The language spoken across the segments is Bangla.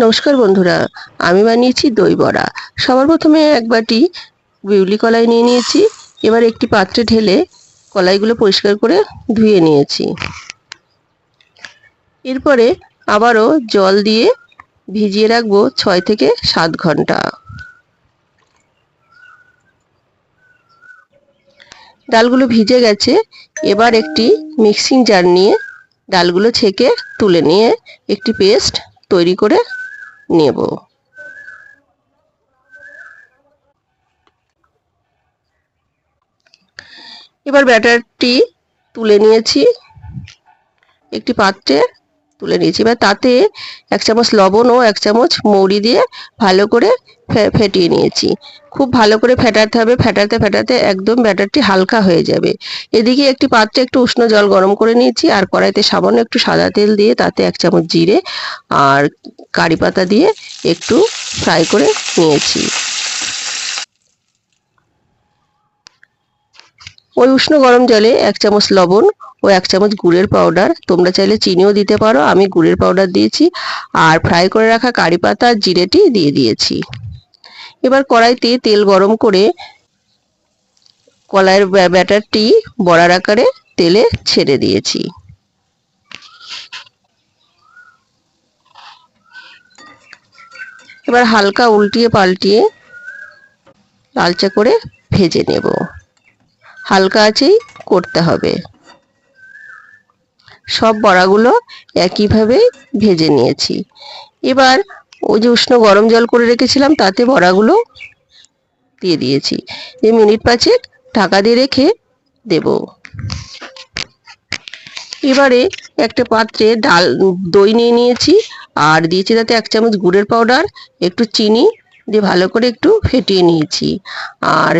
নমস্কার বন্ধুরা, আমি বানিয়েছি দই বড়া। সবার প্রথমে এক বাটি বিউলি কলাই নিয়ে নিয়েছি। এবার একটি পাত্রে ঢেলে কলাইগুলো পরিষ্কার করে ধুয়ে নিয়েছি। এরপরে আবারও জল দিয়ে ভিজিয়ে রাখবো 6 থেকে 7 ঘন্টা। ডালগুলো ভিজে গেছে। এবার একটি মিক্সিং জার নিয়ে ডালগুলো ছেঁকে তুলে নিয়ে একটি পেস্ট তৈরি করে নেব। এবার ব্যাটারটি তুলে নিয়েছি, একটি পাত্রে তুলে নিয়েছি। এবার তাতে 1 চামচ লবণ ও 1 চামচ মৌরি দিয়ে ভালো করে ফেটিয়ে নিয়েছি। খুব ভালো করে ফেটাতে হবে, ফেটাতে ফেটাতে একদম ব্যাটারটি হালকা হয়ে যাবে। এদিকে একটি পাত্রে একটু উষ্ণ জল গরম করে নিয়েছি আর কড়াইতে সামান্য একটু সাদা তেল দিয়ে তাতে 1 চামচ জিরে আর কারি পাতা দিয়ে একটু ফ্রাই করে নিয়েছি। ওই উষ্ণ গরম জলে 1 চামচ লবণ ও 1 চামচ গুড়ের পাউডার, তোমরা চাইলে চিনিও দিতে পারো, আমি গুড়ের পাউডার দিয়েছি, আর ফ্রাই করে রাখা কারি পাতা আর জিরেটি দিয়ে দিয়েছি। এবার কড়াইতে তেল গরম করে কলাইয়ের ব্যাটারটি বড়ার আকারে তেলে ছেড়ে দিয়েছি। এবার হালকা উল্টিয়ে পাল্টিয়ে লালচে করে ভেজে নেব। হালকা আঁচেই করতে হবে। সব বড়াগুলো একইভাবে ভেজে নিয়েছি। এবার ওই যে উষ্ণ গরম জল করে রেখেছিলাম তাতে বড়াগুলো দিয়ে দিয়েছি। যে মিনিট 5 ঢাকা দিয়ে রেখে দেব। এবারে একটা পাত্রে দই নিয়ে নিয়েছি আর দিয়েছি তাতে 1 চামচ গুড়ের পাউডার, একটু চিনি দিয়ে ভালো করে একটু ফেটিয়ে নিয়েছি। আর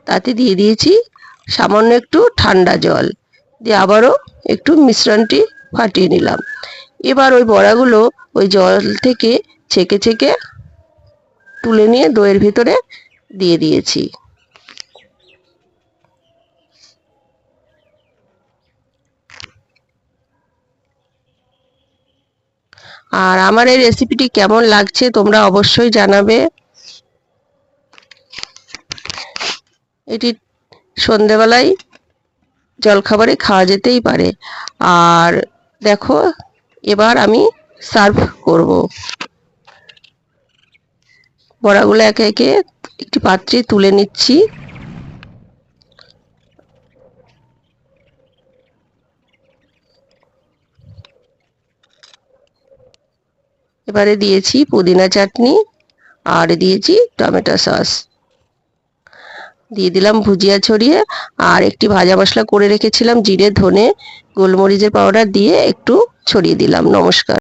তাতে দিয়ে দিয়েছি সামান্য একটু ঠান্ডা জল দিয়ে আবারও একটু মিশ্রণটি ফাটিয়ে নিলাম। এবার ওই বড়াগুলো ওই জল থেকে ছেঁকে ছেঁকে তুলে নিয়ে দইয়ের ভিতরে দিয়ে দিয়েছি। আর আমার এই রেসিপিটি কেমন লাগছে তোমরা অবশ্যই জানাবে। এটি সন্ধেবেলায় জলখাবারে খাওয়া যেতেই পারে। আর দেখো, এবার আমি সার্ভ করব। বড়াগুলো একে একে একটি পাত্রে তুলে নিচ্ছি। এবারে দিয়েছি পুদিনা চাটনি আর দিয়েছি টমেটো সস, দিয়ে দিলাম ভুজিয়া ছড়িয়ে, আর একটি ভাজা মশলা করে রেখেছিলাম জিরে ধনে গোলমরিচের পাউডার দিয়ে একটু ছড়িয়ে দিলাম। নমস্কার।